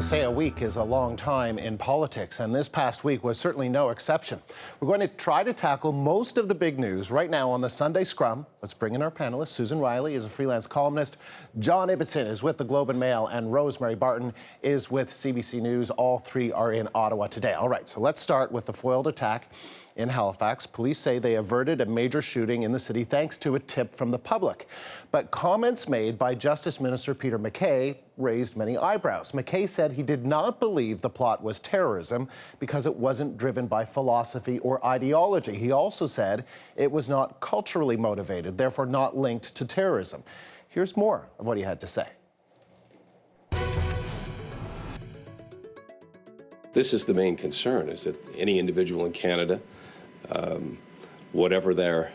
say a week is a long time in politics, and this past week was certainly no exception. We're going to try to tackle most of the big news right now on the Sunday Scrum. Let's bring in our panelists. Susan Riley is a freelance columnist. John Ibbotson is with the Globe and Mail, and Rosemary Barton is with CBC News. All three are in Ottawa today. All right, so let's start with the foiled attack in Halifax. Police say they averted a major shooting in the city thanks to a tip from the public. But comments made by Justice Minister Peter MacKay raised many eyebrows. MacKay said he did not believe the plot was terrorism because it wasn't driven by philosophy or ideology. He also said it was not culturally motivated, therefore not linked to terrorism. Here's more of what he had to say. This is the main concern, is that any individual in Canada, whatever their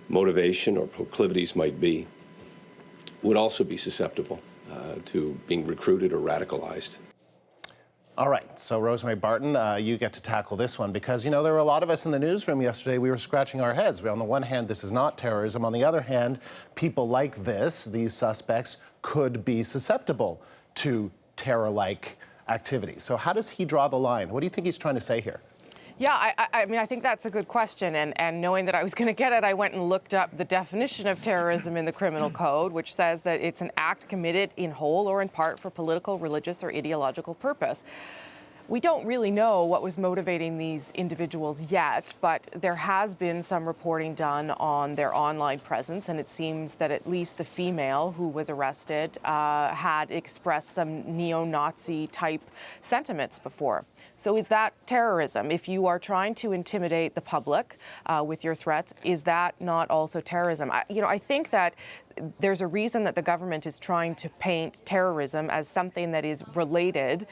motivation or proclivities might be, would also be susceptible to being recruited or radicalized. All right, so Rosemary Barton, you get to tackle this one because, you know, there were a lot of us in the newsroom yesterday, we were scratching our heads. On the one hand, this is not terrorism. On the other hand, people like this, these suspects, could be susceptible to terror-like activities. So how does he draw the line? What do you think he's trying to say here? Yeah, I mean, I think that's a good question. And knowing that I was going to get it, I went and looked up the definition of terrorism in the criminal code, which says that it's an act committed in whole or in part for political, religious, or ideological purpose. We don't really know what was motivating these individuals yet, but there has been some reporting done on their online presence, and it seems that at least the female who was arrested had expressed some neo-Nazi type sentiments before. So is that terrorism? If you are trying to intimidate the public with your threats, is that not also terrorism? I think that there's a reason that the government is trying to paint terrorism as something that is related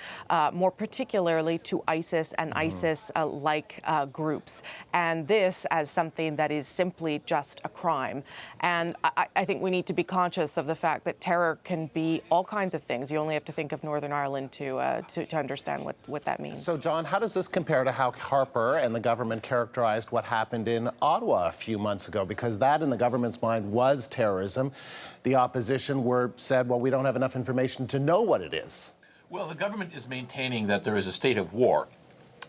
more particularly to ISIS and ISIS-like groups, and this as something that is simply just a crime. And I think we need to be conscious of the fact that terror can be all kinds of things. You only have to think of Northern Ireland to understand what that means. So, John, how does this compare to how Harper and the government characterized what happened in Ottawa a few months ago? Because that, in the government's mind, was terrorism. The opposition said, well, we don't have enough information to know what it is. Well, the government is maintaining that there is a state of war.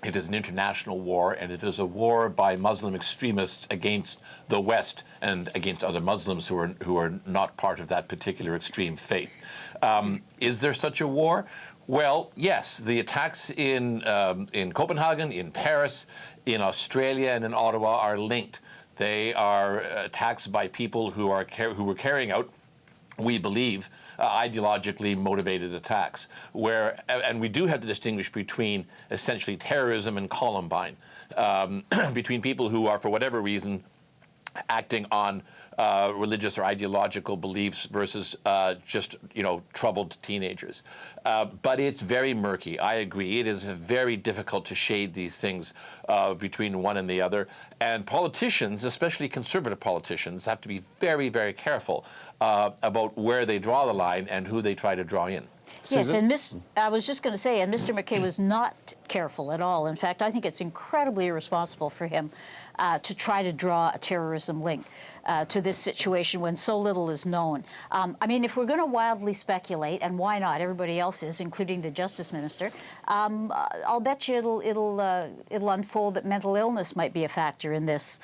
It is an international war, and it is a war by Muslim extremists against the West and against other Muslims who are not part of that particular extreme faith. Is there such a war? Well, yes. The attacks in Copenhagen, in Paris, in Australia, and in Ottawa are linked. They are attacks by people who were carrying out, we believe, ideologically motivated attacks, and we do have to distinguish between essentially terrorism and Columbine, between people who are, for whatever reason, acting on religious or ideological beliefs versus just, troubled teenagers. But it's very murky. I agree. It is very difficult to shade these things between one and the other. And politicians, especially conservative politicians, have to be very, very careful about where they draw the line and who they try to draw in. Susan? Yes, and I was just going to say, and Mr. MacKay was not careful at all. In fact, I think it's incredibly irresponsible for him to try to draw a terrorism link to this situation when so little is known. I mean, if we're going to wildly speculate, and why not? Everybody else is, including the Justice Minister. I'll bet you it'll unfold that mental illness might be a factor in this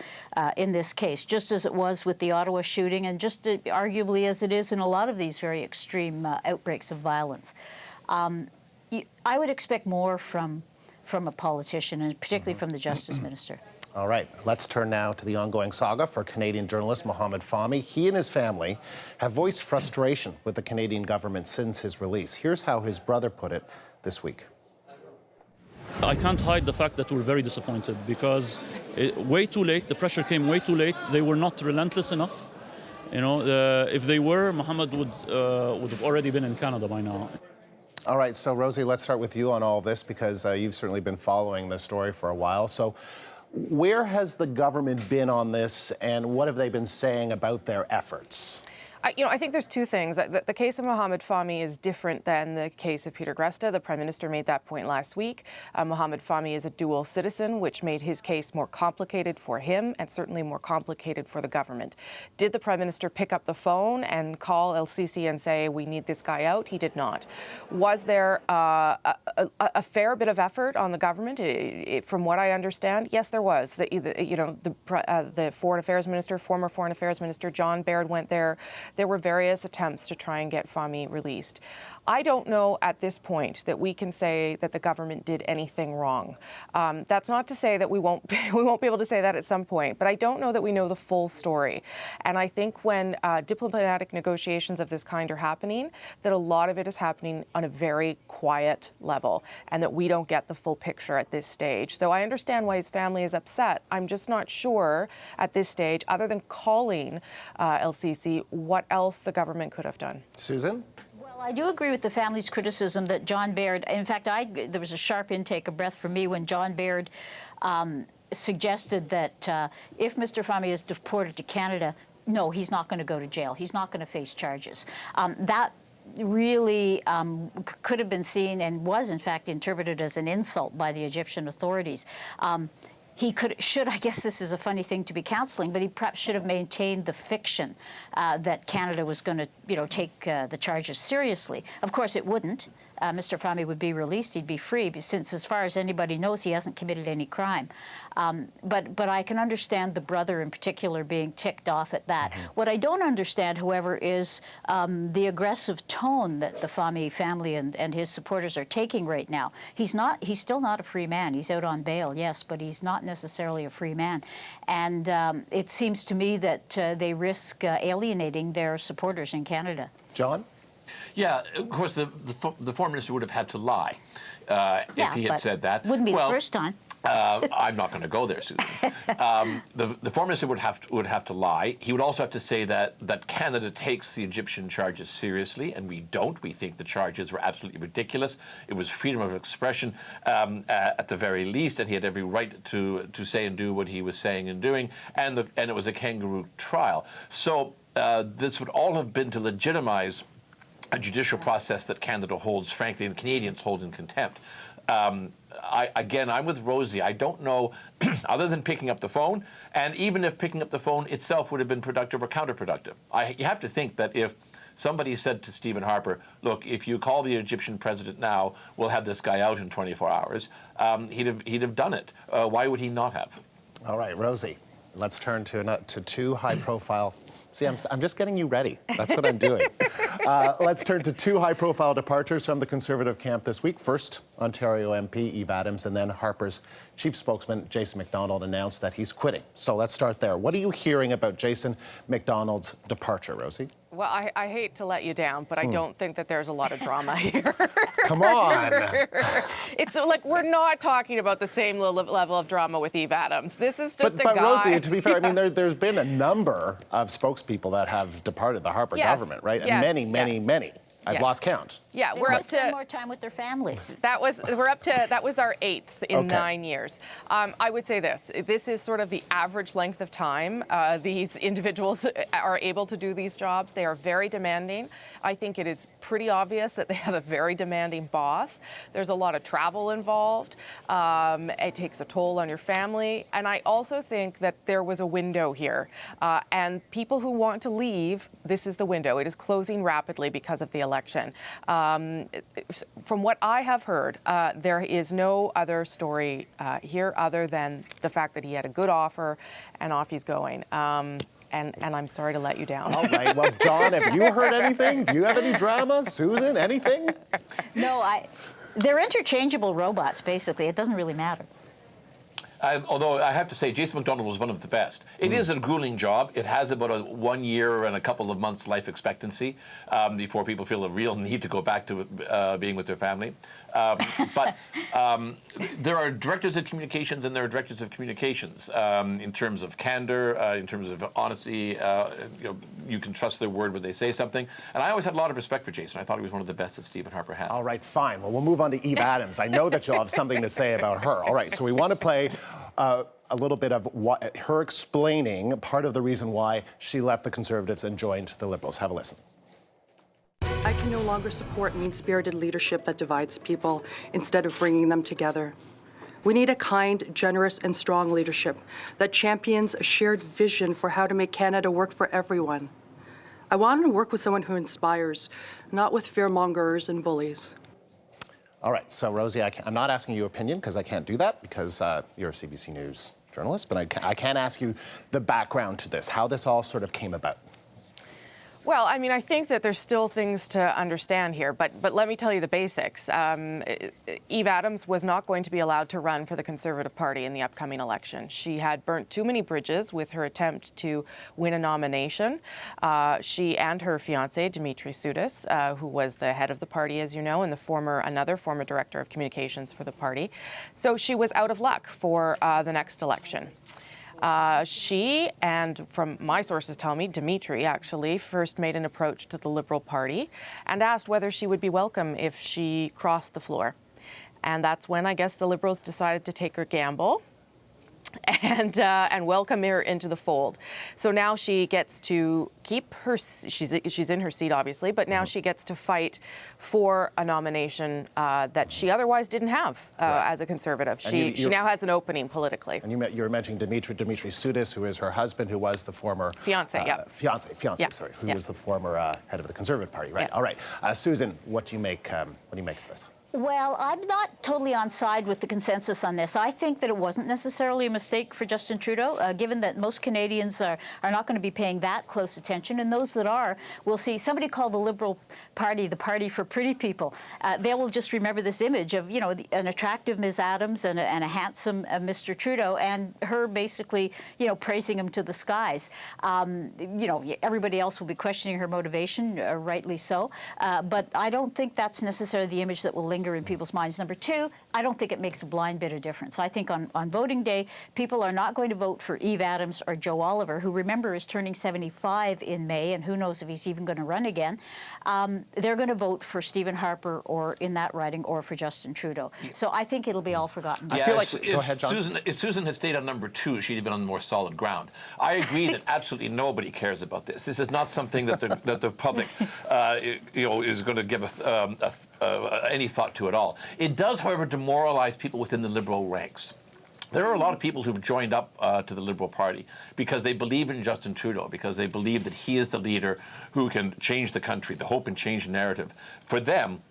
case, just as it was with the Ottawa shooting, and just arguably as it is in a lot of these very extreme outbreaks of violence. I would expect more from a politician, and particularly from the Justice Minister. All right, let's turn now to the ongoing saga for Canadian journalist Mohamed Fahmy. He and his family have voiced frustration with the Canadian government since his release. Here's how his brother put it this week. I can't hide the fact that we're very disappointed because way too late, the pressure came way too late. They were not relentless enough. If they were, Mohamed would have already been in Canada by now. All right, so Rosie, let's start with you on all this because you've certainly been following the story for a while. So where has the government been on this, and what have they been saying about their efforts? I think there's two things. The case of Mohamed Fahmy is different than the case of Peter Gresta. The Prime Minister made that point last week. Mohamed Fahmy is a dual citizen, which made his case more complicated for him and certainly more complicated for the government. Did the Prime Minister pick up the phone and call El-Sisi and say, we need this guy out? He did not. Was there a fair bit of effort on the government? From what I understand, yes, there was. The Foreign Affairs Minister, former Foreign Affairs Minister John Baird went there. There were various attempts to try and get Fahmy released. I don't know at this point that we can say that the government did anything wrong. That's not to say that we won't be able to say that at some point, but I don't know that we know the full story. And I think when diplomatic negotiations of this kind are happening, that a lot of it is happening on a very quiet level and that we don't get the full picture at this stage. So I understand why his family is upset. I'm just not sure at this stage, other than calling El-Sisi, what else the government could have done. Susan? Well, I do agree with the family's criticism that John Baird, in fact, there was a sharp intake of breath for me when John Baird suggested that if Mr. Fahmy is deported to Canada, no, he's not going to go to jail. He's not going to face charges. That really could have been seen and was, in fact, interpreted as an insult by the Egyptian authorities. He should, I guess this is a funny thing to be counseling, but he perhaps should have maintained the fiction that Canada was going to, take the charges seriously. Of course, it wouldn't. Mr. Fahmy would be released. He'd be free, since, as far as anybody knows, he hasn't committed any crime. But I can understand the brother in particular being ticked off at that. What I don't understand, however, is the aggressive tone that the Fahmy family and his supporters are taking right now. He's still not a free man. He's out on bail, yes, but he's not necessarily a free man. And it seems to me that they risk alienating their supporters in Canada. John? Yeah, of course, the Foreign Minister would have had to lie if he had said that. Wouldn't be the first time. I'm not going to go there, Susan. The Foreign Minister would have to lie. He would also have to say that Canada takes the Egyptian charges seriously, and we don't. We think the charges were absolutely ridiculous. It was freedom of expression at the very least, and he had every right to say and do what he was saying and doing, and it was a kangaroo trial. So this would all have been to legitimize a judicial process that Canada holds, frankly, and Canadians hold in contempt. I'm with Rosie. I don't know, other than picking up the phone, and even if picking up the phone itself would have been productive or counterproductive. You have to think that if somebody said to Stephen Harper, look, if you call the Egyptian president now, we'll have this guy out in 24 hours, he'd have done it. Why would he not have? All right, Rosie, let's turn to two high-profile. See, I'm just getting you ready. That's what I'm doing. Let's turn to two high-profile departures from the Conservative camp this week. First, Ontario MP Eve Adams, and then Harper's chief spokesman, Jason McDonald, announced that he's quitting. So let's start there. What are you hearing about Jason McDonald's departure, Rosie? Well, I hate to let you down, but I don't think that there's a lot of drama here. Come on. It's like we're not talking about the same level of drama with Eve Adams. This is just a guy. But Rosie, to be fair, I mean, there's been a number of spokespeople that have departed the Harper government, right? Yes. Many. I've lost count. Yeah, we're up to spend more time with their families. That was our 8th in 9 years. I would say this is sort of the average length of time these individuals are able to do these jobs. They are very demanding. I think it is pretty obvious that they have a very demanding boss. There's a lot of travel involved. It takes a toll on your family. And I also think that there was a window here. And people who want to leave, this is the window. It is closing rapidly because of the election. From what I have heard, there is no other story here other than the fact that he had a good offer and off he's going. And I'm sorry to let you down. All right. Well, John, have you heard anything? Do you have any drama? Susan, anything? No, they're interchangeable robots, basically. It doesn't really matter. Although I have to say, Jason McDonald was one of the best. It is a grueling job. It has about a 1 year and a couple of months life expectancy before people feel a real need to go back to being with their family. But there are directors of communications and there are directors of communications in terms of candor, in terms of honesty. You can trust their word when they say something. And I always had a lot of respect for Jason. I thought he was one of the best that Stephen Harper had. All right, fine. Well, we'll move on to Eve Adams. I know that you'll have something to say about her. All right, so we want to play a little bit of her explaining part of the reason why she left the Conservatives and joined the Liberals. Have a listen. I can no longer support mean-spirited leadership that divides people instead of bringing them together. We need a kind, generous, and strong leadership that champions a shared vision for how to make Canada work for everyone. I want to work with someone who inspires, not with fearmongers and bullies. All right, so Rosie, I'm not asking your opinion because I can't do that because you're a CBC News journalist, but I can ask you the background to this, how this all sort of came about. Well, I mean, I think that there's still things to understand here, but let me tell you the basics. Eve Adams was not going to be allowed to run for the Conservative Party in the upcoming election. She had burnt too many bridges with her attempt to win a nomination. She and her fiancé, Dimitri Soudis, who was the head of the party, as you know, and another former director of communications for the party. So she was out of luck for the next election. She, and from my sources tell me, Dimitri actually first made an approach to the Liberal Party and asked whether she would be welcome if she crossed the floor. And that's when I guess the Liberals decided to take her gamble and welcome her into the fold. So now she gets to keep her, she's in her seat obviously, but now she gets to fight for a nomination that she otherwise didn't have as a Conservative. She now has an opening politically. And you're mentioning Dimitri Soudis, who is her husband, who was the former fiancé, who was the former head of the Conservative Party, right? Yeah. All right, Susan, what do you make of this? Well, I'm not totally on side with the consensus on this. I think that it wasn't necessarily a mistake for Justin Trudeau, given that most Canadians are not going to be paying that close attention, and those that are will see somebody called the Liberal Party the party for pretty people. They will just remember this image of, you know, an attractive Ms. Adams and a handsome Mr. Trudeau, and her basically, you know, praising him to the skies. You know, everybody else will be questioning her motivation, rightly so, but I don't think that's necessarily the image that will linger in people's minds. Number two, I don't think it makes a blind bit of difference. I think on voting day, people are not going to vote for Eve Adams or Joe Oliver, who, remember, is turning 75 in May, and who knows if he's even going to run again. They're going to vote for Stephen Harper, or in that riding, or for Justin Trudeau. So I think it'll be all forgotten. I feel like, go ahead, John. If Susan had stayed on number 2, she'd have been on more solid ground. I agree that absolutely nobody cares about this. This is not something that the public, you know, is going to give any thought to at all. It does, however, demoralize people within the Liberal ranks. There are a lot of people who've joined up to the Liberal Party because they believe in Justin Trudeau, because they believe that he is the leader who can change the country, the hope and change narrative. For them,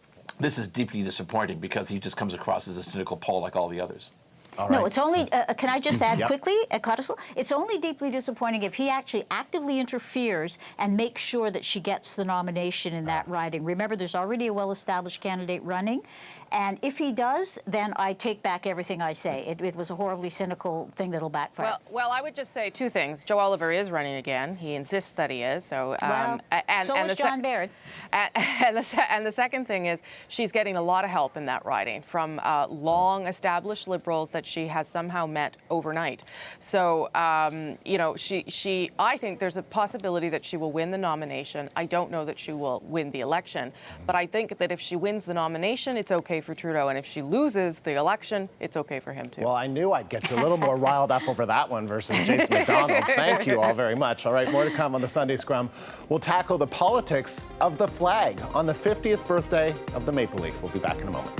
this is deeply disappointing because he just comes across as a cynical Paul like all the others. All No, right. it's only, can I just add quickly, Codicil? It's only deeply disappointing if he actually actively interferes and makes sure that she gets the nomination in that riding. Remember, there's already a well-established candidate running, and if he does, then I take back everything I say. It was a horribly cynical thing that'll backfire. Well, I would just say two things. Joe Oliver is running again. He insists that he is. So, so is John Baird. And the second thing is she's getting a lot of help in that riding from long-established Liberals that she has somehow met overnight. So, you know, I think there's a possibility that she will win the nomination. I don't know that she will win the election, but I think that if she wins the nomination, it's okay for Trudeau, and if she loses the election, it's okay for him too. Well, I knew I'd get you a little more riled up over that one versus Jason McDonald. Thank you all very much. All right, more to come on the Sunday Scrum. We'll tackle the politics of the flag on the 50th birthday of the Maple Leaf. We'll be back in a moment.